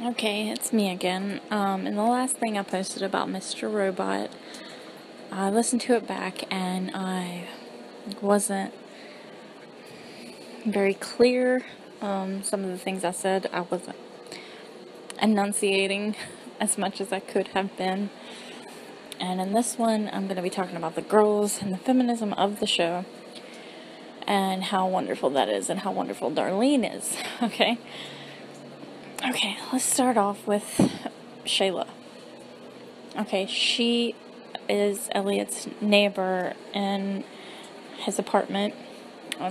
Okay, it's me again. And the last thing I posted about Mr. Robot, I listened to it back and I wasn't very clear. Some of the things I said, I wasn't enunciating as much as I could have been. And in this one, I'm going to be talking about the girls and the feminism of the show and how wonderful that is and how wonderful Darlene is. Okay, let's start off with Shayla. Okay, she is Elliot's neighbor in his apartment.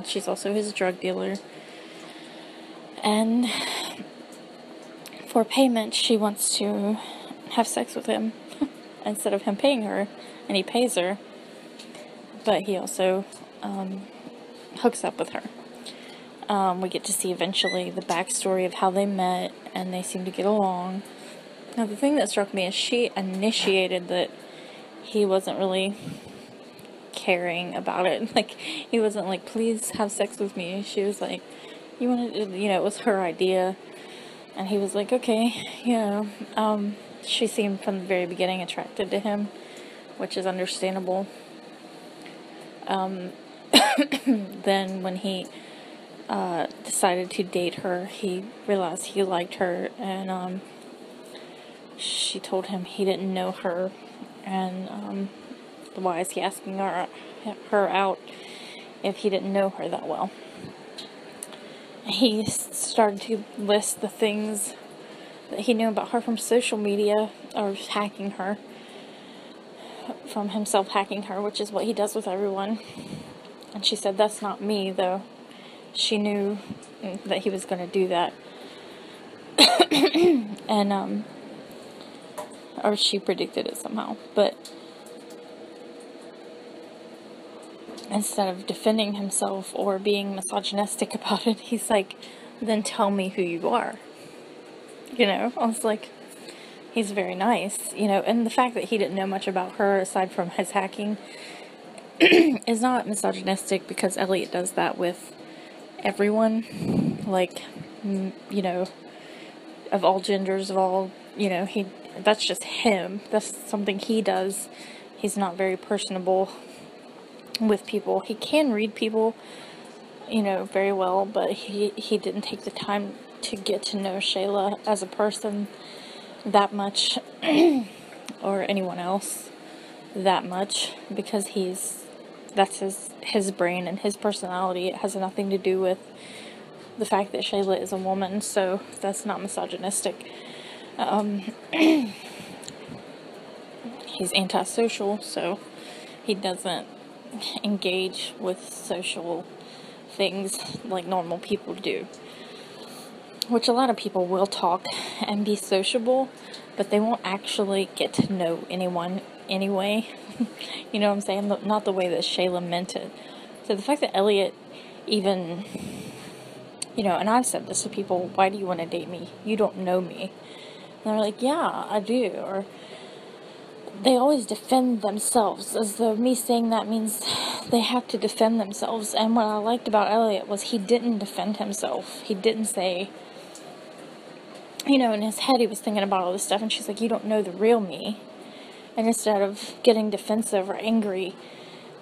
She's also his drug dealer. And for payment, she wants to have sex with him instead of him paying her. And he pays her. But he also hooks up with her. We get to see eventually the backstory of how they met, and they seem to get along. Now, the thing that struck me is she initiated that he wasn't really caring about it. Like, he wasn't like, please have sex with me. She was like, you wanted to, it was her idea. And he was like, okay, she seemed from the very beginning attracted to him, which is understandable. Then when he decided to date her, he realized he liked her, and she told him he didn't know her, and why is he asking her out if he didn't know her that well? He started to list the things that he knew about her from social media, or hacking her, from himself hacking her, which is what he does with everyone. And she said, that's not me, though. She knew that he was going to do that. And, or she predicted it somehow. But instead of defending himself or being misogynistic about it, he's like, then tell me who you are. I was like, he's very nice, and the fact that he didn't know much about her aside from his hacking is not misogynistic, because Elliot does that with everyone, like, of all genders, of all, that's just him. That's something he does. He's not very personable with people. He can read people, very well, but he didn't take the time to get to know Shayla as a person that much, or anyone else that much, because that's his brain and his personality. It has nothing to do with the fact that Shayla is a woman, so that's not misogynistic. He's antisocial, so he doesn't engage with social things like normal people do. Which a lot of people will talk and be sociable, but they won't actually get to know anyone anyway. You know what I'm saying? Not the way that Shayla meant it. So the fact that Elliot even, and I've said this to people, why do you want to date me? You don't know me. And they're like, yeah, I do. Or they always defend themselves, as though me saying that means they have to defend themselves. And what I liked about Elliot was he didn't defend himself. He didn't say, in his head he was thinking about all this stuff, and she's like, you don't know the real me. And instead of getting defensive or angry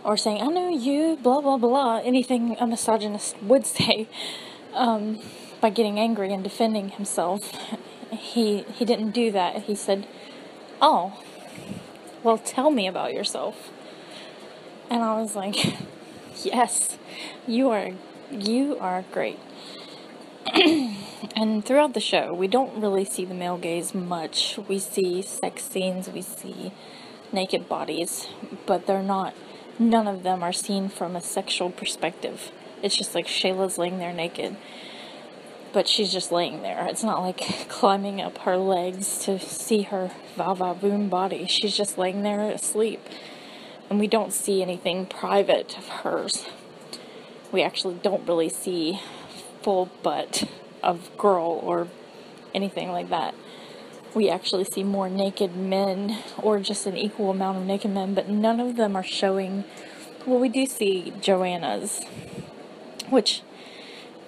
or saying, I know you, blah, blah, blah, anything a misogynist would say, by getting angry and defending himself, he didn't do that. He said, oh, well, tell me about yourself. And I was like, yes, you are great. And throughout the show, we don't really see the male gaze much. We see sex scenes, we see naked bodies, but none of them are seen from a sexual perspective. It's just like Shayla's laying there naked, but she's just laying there. It's not like climbing up her legs to see her va-va-voom body. She's just laying there asleep. And we don't see anything private of hers. We actually don't really see full butt of girl or anything like that. We actually see more naked men, or just an equal amount of naked men, but none of them are showing. Well, we do see Joanna's, which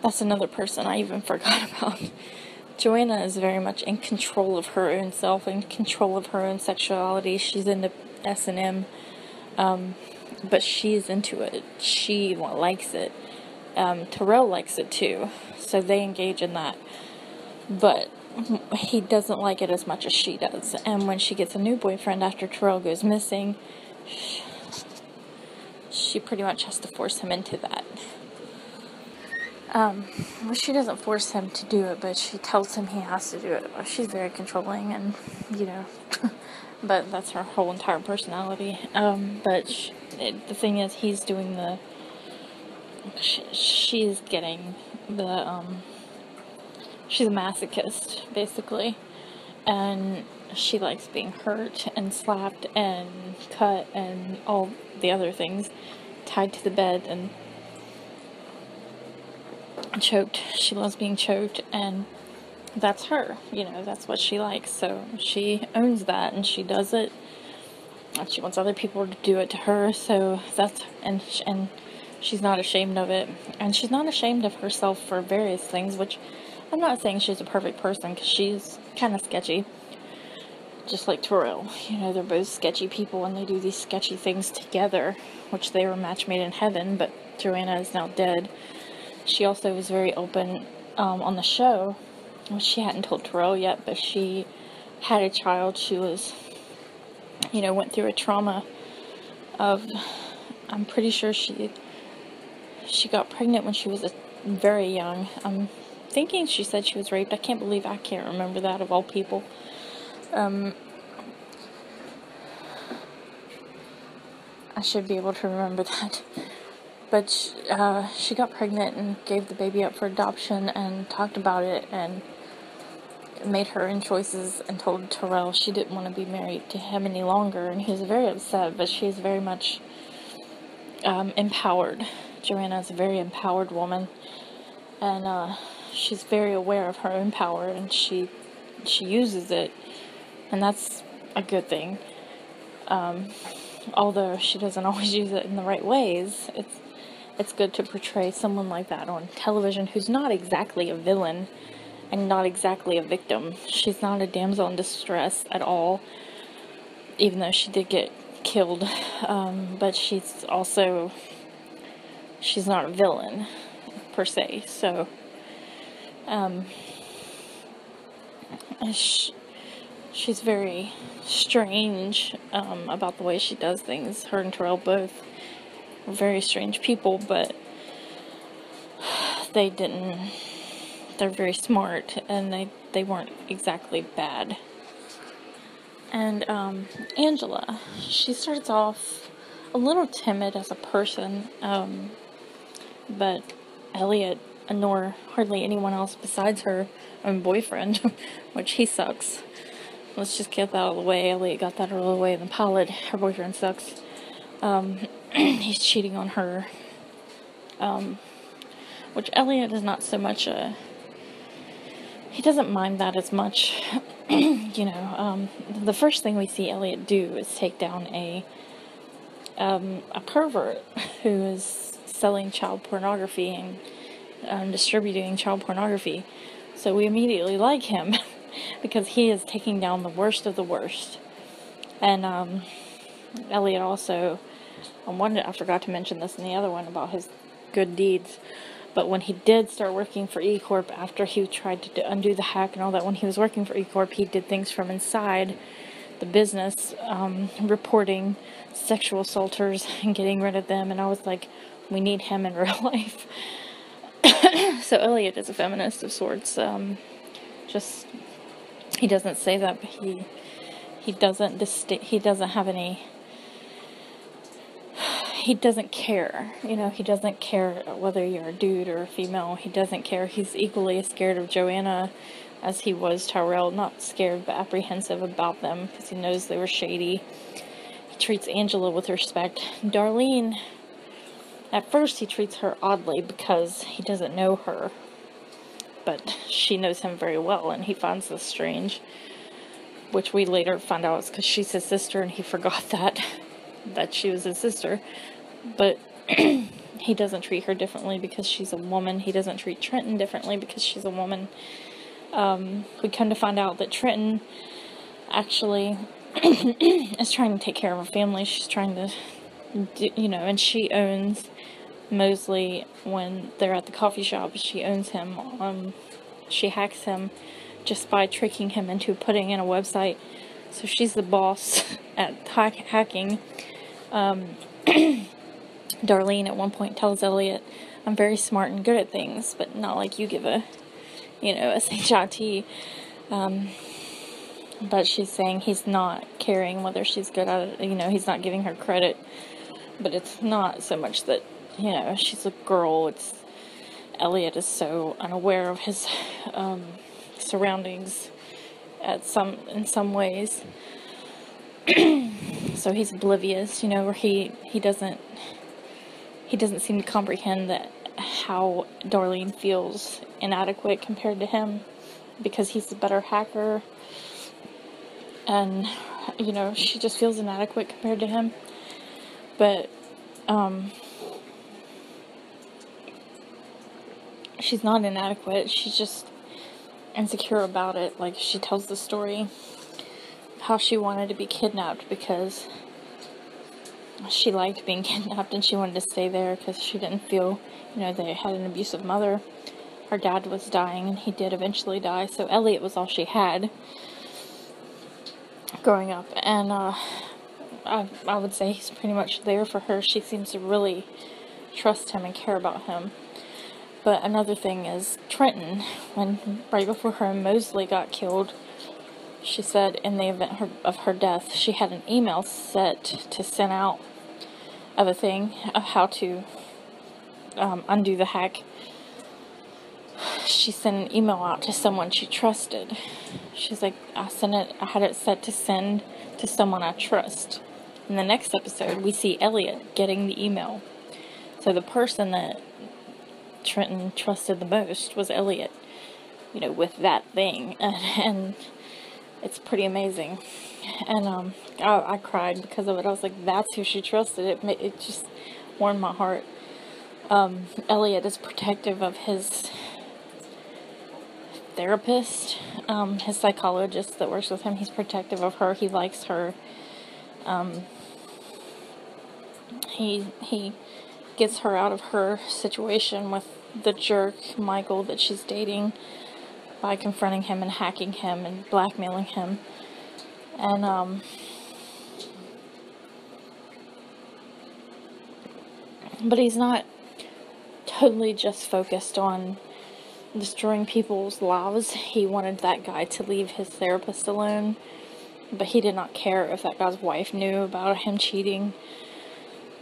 that's another person I even forgot about. Joanna is very much in control of her own self, in control of her own sexuality. She's into S&M, but she's into it. She likes it. Terrell likes it too, so they engage in that. But he doesn't like it as much as she does. And when she gets a new boyfriend after Terrell goes missing, she pretty much has to force him into that. Well, she doesn't force him to do it, but she tells him he has to do it. She's very controlling, and, but that's her whole entire personality. But the thing is, he's doing she's getting she's a masochist, basically, and she likes being hurt and slapped and cut and all the other things, tied to the bed and choked. She loves being choked, and that's her, that's what she likes. So she owns that, and she does it, and she wants other people to do it to her. So and she's not ashamed of it, and she's not ashamed of herself for various things, which I'm not saying she's a perfect person, because she's kind of sketchy, just like Terrell. They're both sketchy people, and they do these sketchy things together, which they were match made in heaven. But Joanna is now dead. She also was very open on the show, which she hadn't told Terrell yet, but she had a child. She was, went through a trauma of, I'm pretty sure she got pregnant when she was very young. I'm thinking she said she was raped. I can't remember that, of all people. I should be able to remember that. But she got pregnant and gave the baby up for adoption and talked about it and made her own choices and told Terrell she didn't want to be married to him any longer. And he was very upset, but she's very much empowered. Joanna is a very empowered woman, and she's very aware of her own power, and she uses it, and that's a good thing. Although she doesn't always use it in the right ways, it's good to portray someone like that on television, who's not exactly a villain and not exactly a victim. She's not a damsel in distress at all, even though she did get killed. But she's not a villain per se. So she's very strange about the way she does things. Her and Terrell both were very strange people, but they're very smart, and they weren't exactly bad. And Angela, she starts off a little timid as a person, but Elliot, nor hardly anyone else besides her own boyfriend, which he sucks. Let's just get that out of the way. Elliot got that out of the way in the pilot. Her boyfriend sucks. He's cheating on her. Which Elliot is not so much he doesn't mind that as much. The first thing we see Elliot do is take down a pervert who is selling child pornography and distributing child pornography. So we immediately like him because he is taking down the worst of the worst. And Elliot also, I forgot to mention this in the other one about his good deeds, but when he did start working for E Corp, after he tried to undo the hack and all that, when he was working for E Corp, he did things from inside the business, reporting sexual assaulters and getting rid of them, and I was like, we need him in real life. So Elliot is a feminist of sorts. He doesn't say that, but he doesn't have any. He doesn't care. He doesn't care whether you're a dude or a female. He doesn't care. He's equally as scared of Joanna as he was Tyrell. Not scared, but apprehensive about them because he knows they were shady. He treats Angela with respect. Darlene, at first he treats her oddly because he doesn't know her, but she knows him very well, and he finds this strange, which we later find out is because she's his sister, and he forgot that she was his sister. But he doesn't treat her differently because she's a woman. He doesn't treat Trenton differently because she's a woman. we come to find out that Trenton actually is trying to take care of her family. She's trying to do, and she owns Mosley when they're at the coffee shop. She owns him. She hacks him just by tricking him into putting in a website. So she's the boss at hacking. Darlene at one point tells Elliot, "I'm very smart and good at things, but not like you give a SHIT." But she's saying he's not caring whether she's good at it. He's not giving her credit. But it's not so much that, she's a girl. It's Elliot is so unaware of his surroundings in some ways. So he's oblivious, where he doesn't seem to comprehend that how Darlene feels inadequate compared to him, because he's the better hacker, and she just feels inadequate compared to him. But she's not inadequate, she's just insecure about it. Like, she tells the story how she wanted to be kidnapped because she liked being kidnapped and she wanted to stay there because she didn't feel, they had an abusive mother. Her dad was dying, and he did eventually die, so Elliot was all she had growing up. And I would say he's pretty much there for her. She seems to really trust him and care about him. But another thing is Trenton, right before her and Mosley got killed, she said in the event of her death, she had an email set to send out of a thing of how to undo the hack. She sent an email out to someone she trusted. She's like, I had it set to send to someone I trust. In the next episode, we see Elliot getting the email. So the person that Trenton trusted the most was Elliot, with that thing. And it's pretty amazing. And I cried because of it. I was like, that's who she trusted. It just warmed my heart. Elliot is protective of his therapist, his psychologist that works with him. He's protective of her. He likes her. He gets her out of her situation with the jerk Michael that she's dating by confronting him and hacking him and blackmailing him. And but he's not totally just focused on destroying people's lives. He wanted that guy to leave his therapist alone, but he did not care if that guy's wife knew about him cheating.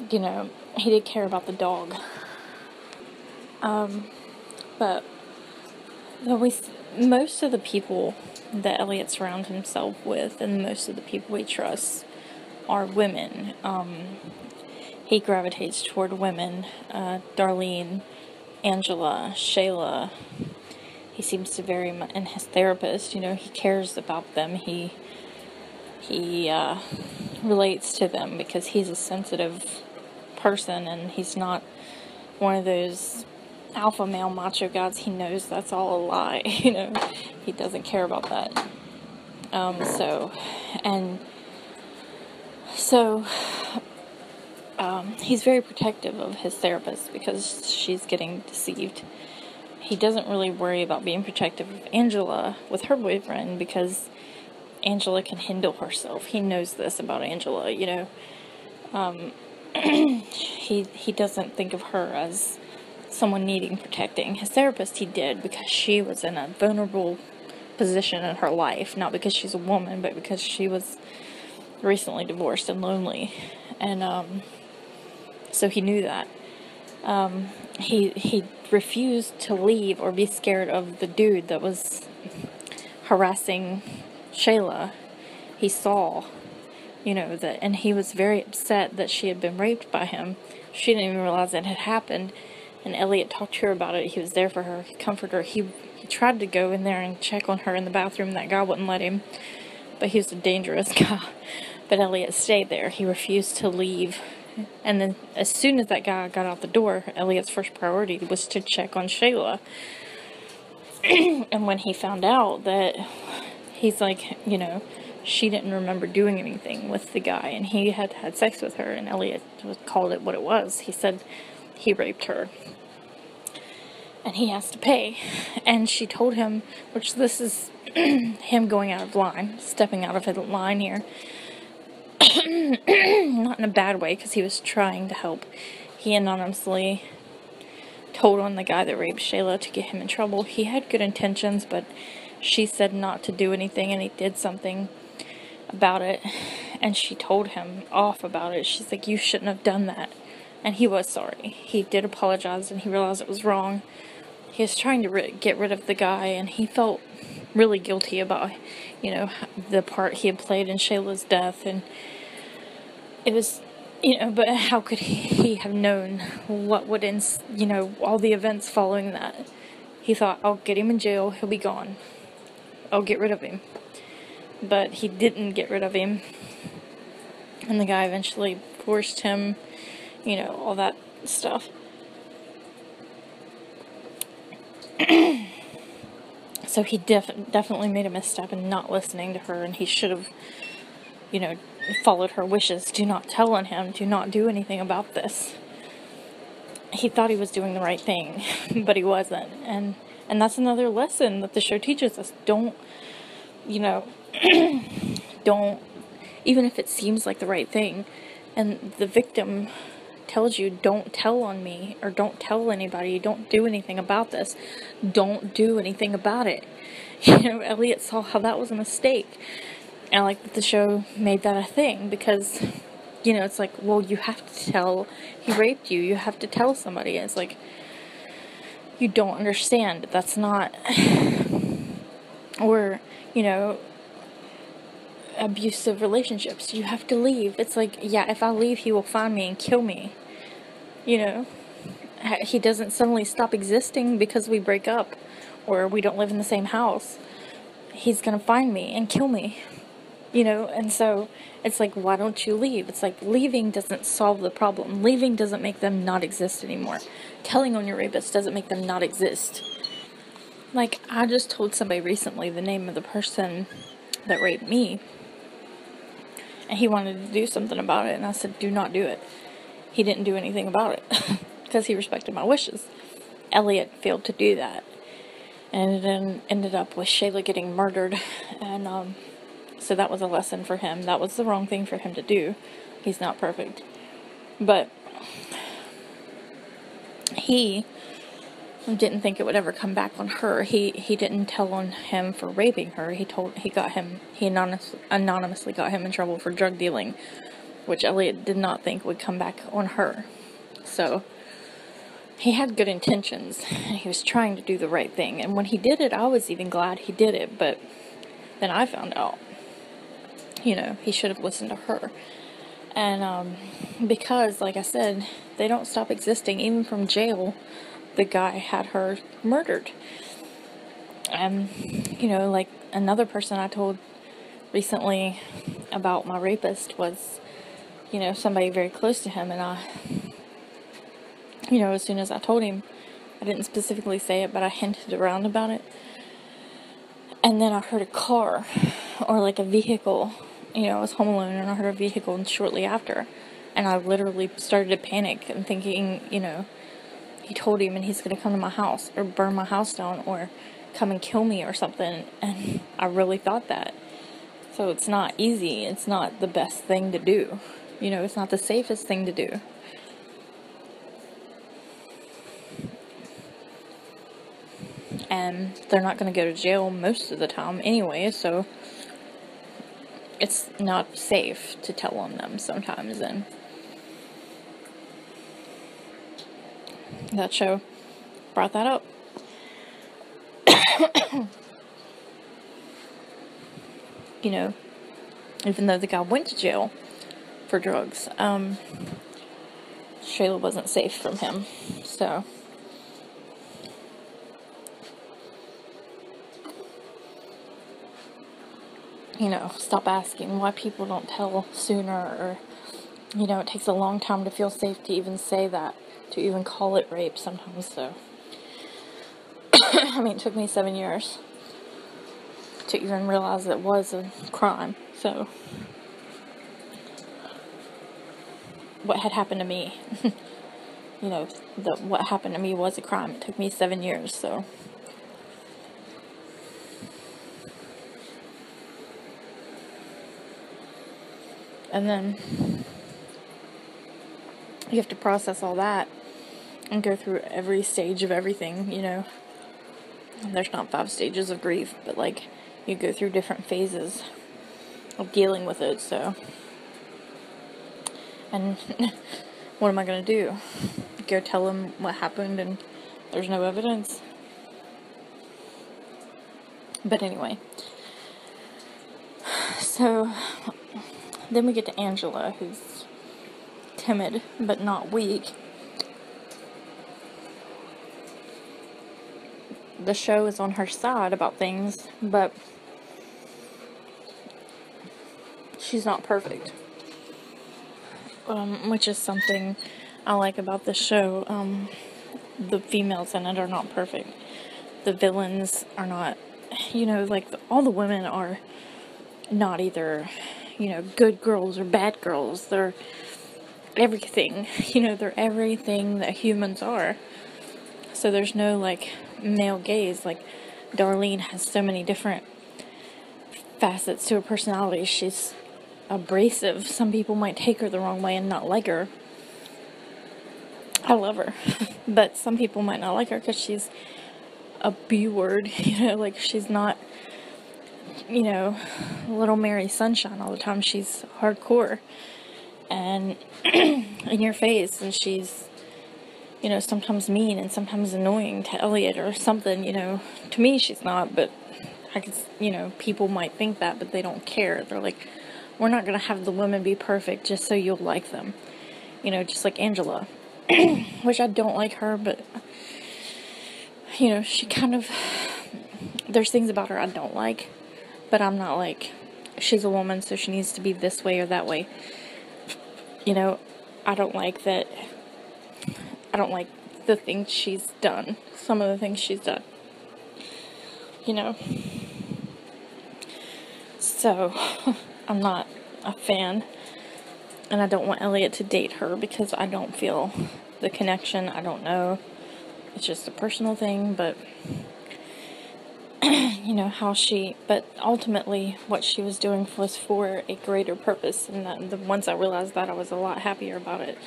He did care about the dog. But most of the people that Elliot surrounds himself with, and most of the people he trusts, are women. He gravitates toward women. Darlene, Angela, Shayla. He seems to very much, and his therapist, he cares about them. He relates to them because he's a sensitive person, and he's not one of those alpha male macho guys. He knows that's all a lie. He doesn't care about that. He's very protective of his therapist because she's getting deceived. He doesn't really worry about being protective of Angela with her boyfriend because Angela can handle herself. He knows this about Angela, He doesn't think of her as someone needing protecting. His therapist, he did, because she was in a vulnerable position in her life, not because she's a woman, but because she was recently divorced and lonely. And so he knew that. He refused to leave or be scared of the dude that was harassing Shayla. He saw, that, and he was very upset that she had been raped by him. She didn't even realize it had happened, and Elliot talked to her about it. He was there for her, he comforted her. He tried to go in there and check on her in the bathroom. That guy wouldn't let him, but he was a dangerous guy. But Elliot stayed there. He refused to leave. And then as soon as that guy got out the door, Elliot's first priority was to check on Shayla. And when he found out that, he's like, she didn't remember doing anything with the guy, and he had had sex with her, and Elliot called it what it was. He said he raped her, and he has to pay. And she told him, which this is him going out of line, stepping out of his line here. Not in a bad way, because he was trying to help. He anonymously told on the guy that raped Shayla to get him in trouble. He had good intentions, but she said not to do anything, and he did something about it, and she told him off about it. She's like, you shouldn't have done that. And he was sorry. He did apologize, and he realized it was wrong. He was trying to get rid of the guy, and he felt really guilty about, the part he had played in Shayla's death, and it was, but how could he have known what would, all the events following that? He thought, I'll get him in jail, he'll be gone. I'll get rid of him. But he didn't get rid of him. And the guy eventually forced him, all that stuff. So he definitely made a misstep in not listening to her, and he should have, followed her wishes. Do not tell on him. Do not do anything about this. He thought he was doing the right thing, but he wasn't. And that's another lesson that the show teaches us. Don't, don't, even if it seems like the right thing, and the victim tells you, don't tell on me, or don't tell anybody, don't do anything about this, don't do anything about it. Elliot saw how that was a mistake. And I like that the show made that a thing, because, it's like, well, you have to tell, he raped you, you have to tell somebody. It's like, you don't understand, that's not, or, abusive relationships, you have to leave. It's like, yeah, if I leave, he will find me and kill me. He doesn't suddenly stop existing because we break up, or we don't live in the same house. He's gonna find me and kill me. And so it's like, why don't you leave? It's like, leaving doesn't solve the problem. Leaving doesn't make them not exist anymore. Telling on your rapist doesn't make them not exist. Like, I just told somebody recently the name of the person that raped me, and he wanted to do something about it, and I said, do not do it. He didn't do anything about it, because he respected my wishes. Elliot failed to do that, and it then ended up with Shayla getting murdered, and, so that was a lesson for him. That was the wrong thing for him to do. He's not perfect. But he didn't think it would ever come back on her. He didn't tell on him for raping her. He anonymously got him in trouble for drug dealing, which Elliot did not think would come back on her. So he had good intentions. He was trying to do the right thing. And when he did it, I was even glad he did it. But then I found out, he should have listened to her. And because, like I said, they don't stop existing. Even from jail, the guy had her murdered. And, like another person I told recently about my rapist was, somebody very close to him. And as soon as I told him, I didn't specifically say it, but I hinted around about it. And then I heard a car, or like a vehicle. I was home alone, and I heard a vehicle shortly after. And I literally started to panic and thinking, he told him and he's going to come to my house, or burn my house down, or come and kill me or something. And I really thought that. So it's not easy. It's not the best thing to do. It's not the safest thing to do. And they're not going to go to jail most of the time anyway, so it's not safe to tell on them sometimes. And that show brought that up. Even though the guy went to jail for drugs, Shayla wasn't safe from him. So stop asking why people don't tell sooner, or, it takes a long time to feel safe to even say that, to even call it rape sometimes, so. I mean, it took me 7 years to even realize it was a crime. So, what had happened to me, what happened to me was a crime. It took me 7 years, so. And then you have to process all that and go through every stage of everything, There's not 5 stages of grief, but, you go through different phases of dealing with it, so. And what am I going to do? Go tell him what happened and there's no evidence? But anyway. So, then we get to Angela, who's timid, but not weak. The show is on her side about things, but she's not perfect. Which is something I like about the show. The females in it are not perfect. The villains are not, all the women are not either, good girls or bad girls. They're everything, they're everything that humans are. So there's no, male gaze. Darlene has so many different facets to her personality. She's abrasive. Some people might take her the wrong way and not like her. I love her. But some people might not like her because she's a B-word, she's not, little Mary Sunshine all the time. She's hardcore and in your face, and she's, sometimes mean and sometimes annoying to Elliot or something, To me, she's not, but I could, people might think that, but they don't care. They're like, we're not going to have the women be perfect just so you'll like them. Just like Angela. Which I don't like her, but, she kind of, there's things about her I don't like, but I'm not she's a woman, so she needs to be this way or that way. I don't like that. I don't like the things she's done. Some of the things she's done. So, I'm not a fan. And I don't want Elliot to date her because I don't feel the connection. I don't know. It's just a personal thing, but but ultimately what she was doing was for a greater purpose, and once I realized that, I was a lot happier about it.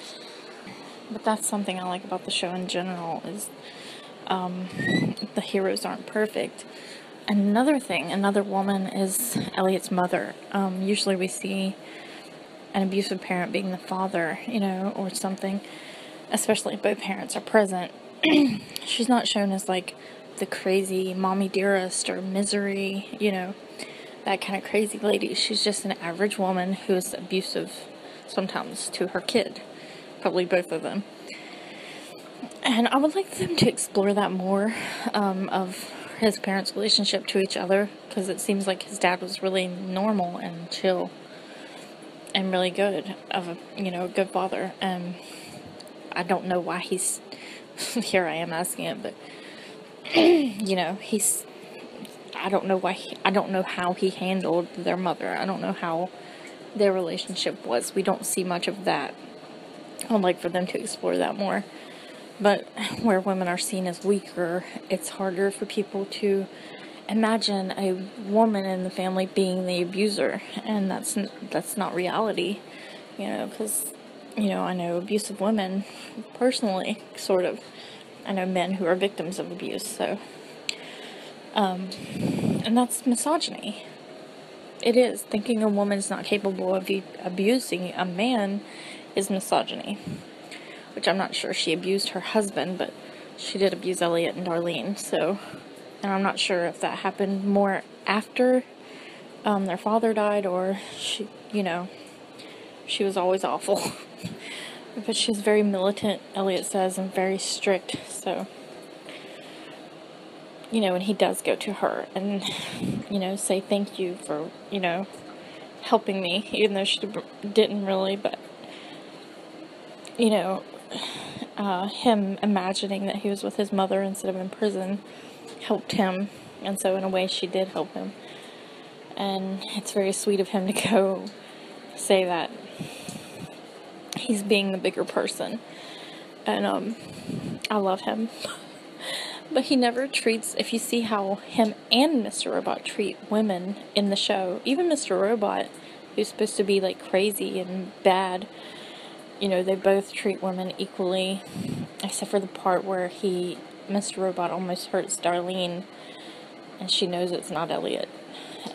But that's something I like about the show in general, is the heroes aren't perfect. Another woman is Elliot's mother. Usually we see an abusive parent being the father, or something, especially if both parents are present. She's not shown as the crazy mommy dearest or misery, that kind of crazy lady. She's just an average woman who is abusive sometimes to her kid, probably both of them. And I would like them to explore that more, of his parents' relationship to each other, because it seems like his dad was really normal and chill and really good, of a good father. I don't know why he's here. I am asking it, but I don't know I don't know how he handled their mother. I don't know how their relationship was. We don't see much of that. I'd like for them to explore that more. But where women are seen as weaker, it's harder for people to imagine a woman in the family being the abuser, and that's not reality, because, I know abusive women personally, sort of. I know men who are victims of abuse, so, and that's misogyny. It is. Thinking a woman's not capable of abusing a man is misogyny. Which I'm not sure she abused her husband, but she did abuse Elliot and Darlene, so, and I'm not sure if that happened more after their father died, or she was always awful. But she's very militant, Elliot says, and very strict, so, and he does go to her and, say thank you for, helping me, even though she didn't really, but, him imagining that he was with his mother instead of in prison helped him, and so in a way she did help him. And it's very sweet of him to go say that he's being the bigger person. And I love him. But he never treats, if you see how him and Mr. Robot treat women in the show, even Mr. Robot, who's supposed to be like crazy and bad, you know, they both treat women equally, except for the part where Mr. Robot almost hurts Darlene, and she knows it's not Elliot.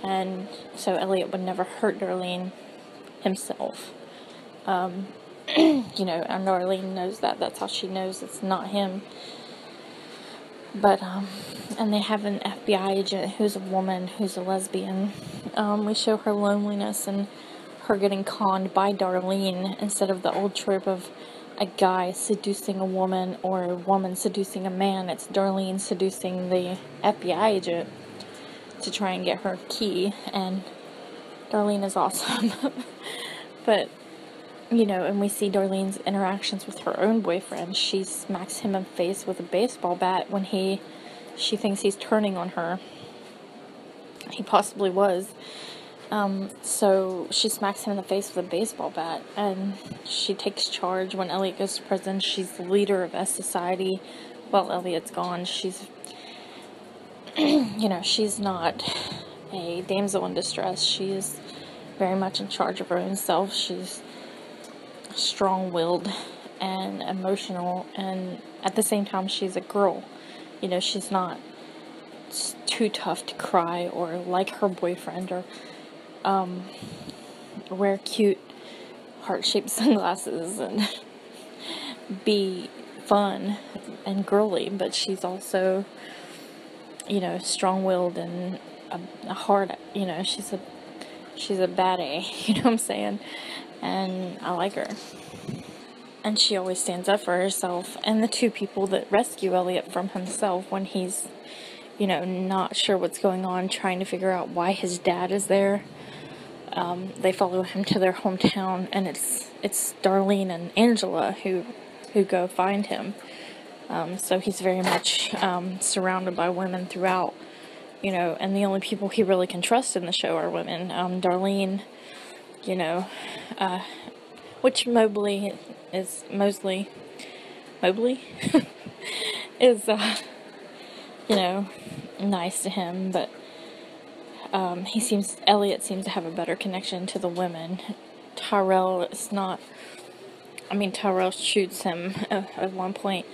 And so Elliot would never hurt Darlene himself. You know, and Darlene knows that. That's how she knows it's not him. But, and they have an FBI agent who's a woman, who's a lesbian. We show her loneliness and her getting conned by Darlene instead of the old trope of a guy seducing a woman or a woman seducing a man. It's Darlene seducing the FBI agent to try and get her key, and Darlene is awesome. But, you know, and we see Darlene's interactions with her own boyfriend. She smacks him in the face with a baseball bat when she thinks he's turning on her. He possibly was. So she smacks him in the face with a baseball bat, and she takes charge when Elliot goes to prison. She's the leader of S Society while Elliot's gone. She's, you know, she's not a damsel in distress. She is very much in charge of her own self. She's strong-willed and emotional, and at the same time she's a girl. You know, she's not too tough to cry or like her boyfriend or wear cute heart-shaped sunglasses and be fun and girly, but she's also, you know, strong-willed and a hard, you know, she's a baddie, you know what I'm saying? And I like her. And she always stands up for herself. And the two people that rescue Elliot from himself when he's, you know, not sure what's going on, trying to figure out why his dad is there. They follow him to their hometown, and it's Darlene and Angela who go find him. So he's very much surrounded by women throughout, you know, and the only people he really can trust in the show are women. Darlene, you know, which Mobley is, you know, nice to him, but Elliot seems to have a better connection to the women. Tyrell is not, I mean, Tyrell shoots him at one point,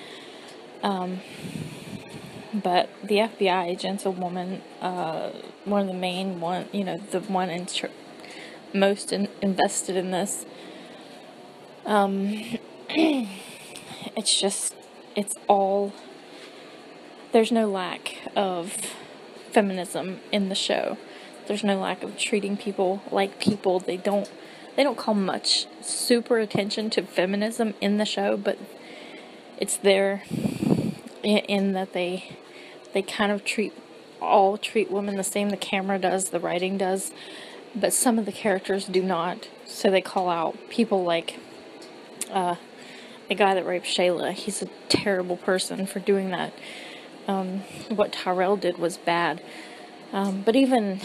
but the FBI agent's a woman, one of the main one, you know, the one most invested in this. It's all, there's no lack of feminism in the show. There's no lack of treating people like people. They don't call much super attention to feminism in the show, but it's there in that they kind of treat women the same. The camera does, the writing does, but some of the characters do not. So they call out people like the guy that raped Shayla. He's a terrible person for doing that. What Tyrell did was bad. But even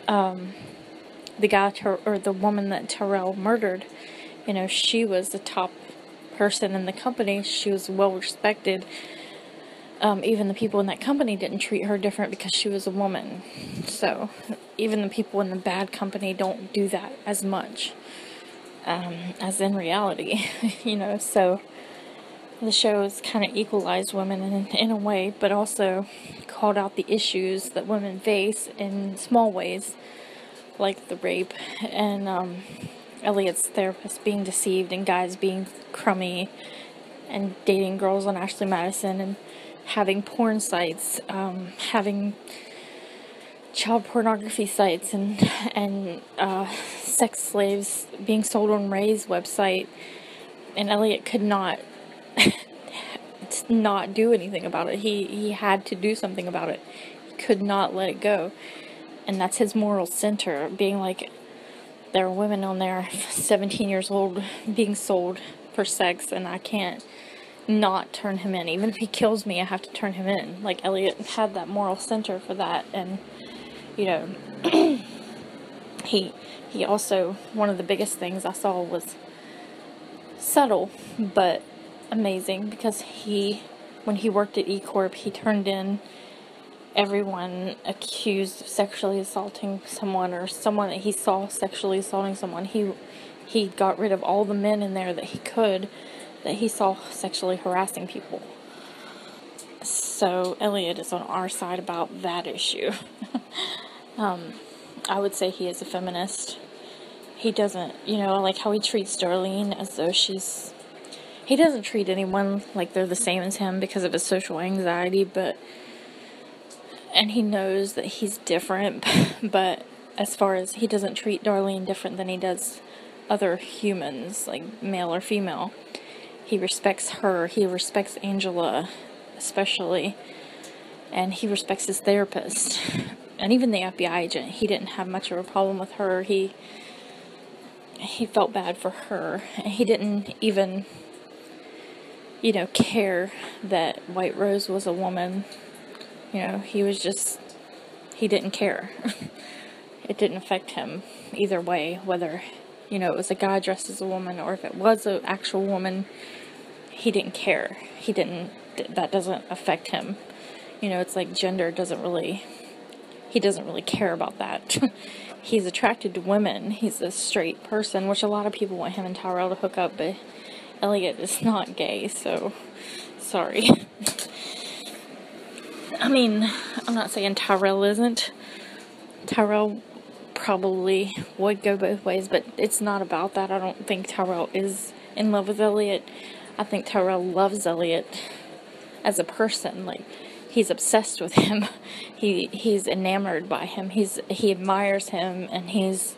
the guy or the woman that Tyrell murdered, you know, she was the top person in the company. She was well respected. Even the people in that company didn't treat her different because she was a woman. So even the people in the bad company don't do that as much as in reality, you know. So the show has kind of equalized women in a way, but also called out the issues that women face in small ways, like the rape and Elliot's therapist being deceived and guys being crummy and dating girls on Ashley Madison and having porn sites, having child pornography sites and sex slaves being sold on Ray's website, and Elliot could not do anything about it. He had to do something about it. He could not let it go. And that's his moral center, being like, there are women on there 17 years old being sold for sex, and I can't not turn him in. Even if he kills me, I have to turn him in. Like, Elliot had that moral center for that, and, you know, he also, one of the biggest things I saw was subtle, but amazing, because when he worked at E-Corp, he turned in everyone accused of sexually assaulting someone, or someone that he saw sexually assaulting someone. He got rid of all the men in there that he saw sexually harassing people. So Elliot is on our side about that issue. I would say he is a feminist. He doesn't, like how he treats Darlene as though he doesn't treat anyone like they're the same as him because of his social anxiety, and he knows that he's different, but as far as he doesn't treat Darlene different than he does other humans, like male or female. He respects her, he respects Angela, especially, and he respects his therapist, and even the FBI agent. He didn't have much of a problem with her. He felt bad for her, and he didn't even, care that White Rose was a woman. He didn't care. It didn't affect him either way, whether, it was a guy dressed as a woman or if it was an actual woman. He didn't care. That doesn't affect him. It's like gender he doesn't really care about that. He's attracted to women. He's a straight person, which a lot of people want him and Tyrell to hook up, but Elliot is not gay, so sorry. I mean, I'm not saying Tyrell isn't. Tyrell probably would go both ways, but it's not about that. I don't think Tyrell is in love with Elliot. I think Tyrell loves Elliot as a person. Like, he's obsessed with him. He's enamored by him. He admires him, and he's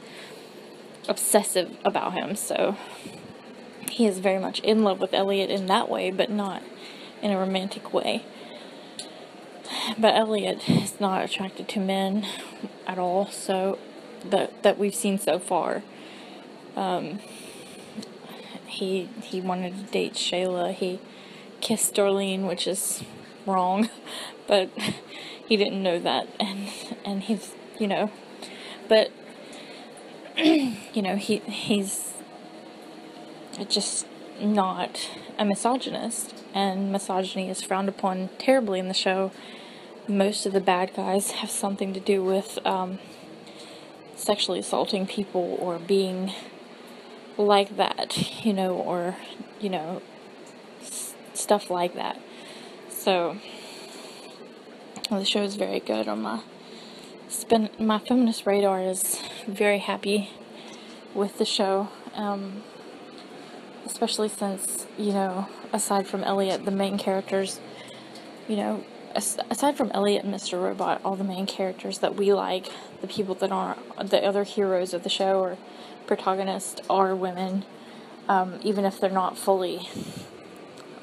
obsessive about him. So he is very much in love with Elliot in that way, but not in a romantic way. But Elliot is not attracted to men at all, so that we've seen so far. He wanted to date Shayla. He kissed Darlene, which is wrong, but he didn't know that, and he's, but he's just not a misogynist, and misogyny is frowned upon terribly in the show. Most of the bad guys have something to do with sexually assaulting people or being like that, or stuff like that. So the show is very good. On my feminist radar is very happy with the show, especially since, aside from Elliot, the main characters, aside from Elliot and Mr. Robot, all the main characters that we like, the people that are the other heroes of the show or protagonists, are women, even if they're not fully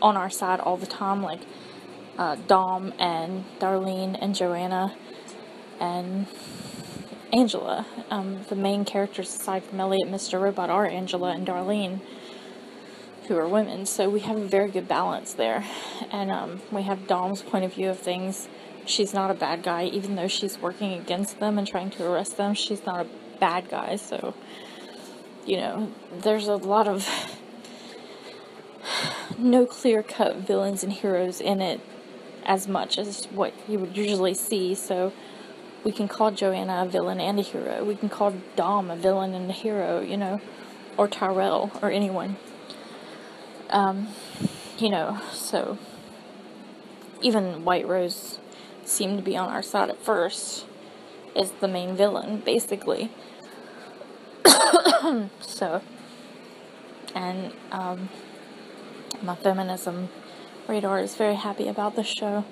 on our side all the time, like Dom and Darlene and Joanna and Angela. The main characters aside from Elliot and Mr. Robot are Angela and Darlene, who are women, so we have a very good balance there. And we have Dom's point of view of things. She's not a bad guy, even though she's working against them and trying to arrest them. She's not a bad guy, so there's a lot of no clear-cut villains and heroes in it as much as what you would usually see. So we can call Joanna a villain and a hero. We can call Dom a villain and a hero, or Tyrell, or anyone. So even White Rose seemed to be on our side at first, is the main villain, basically. So, and, my feminism radar is very happy about this show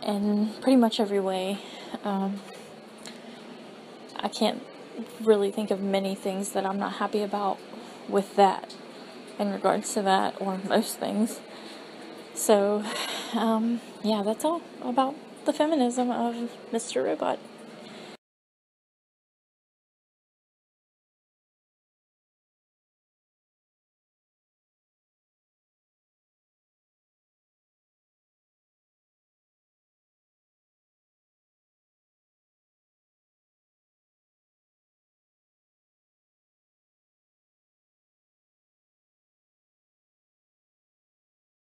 in pretty much every way. I can't really think of many things that I'm not happy about with that, in regards to that, or most things. So, yeah, that's all about the feminism of Mr. Robot.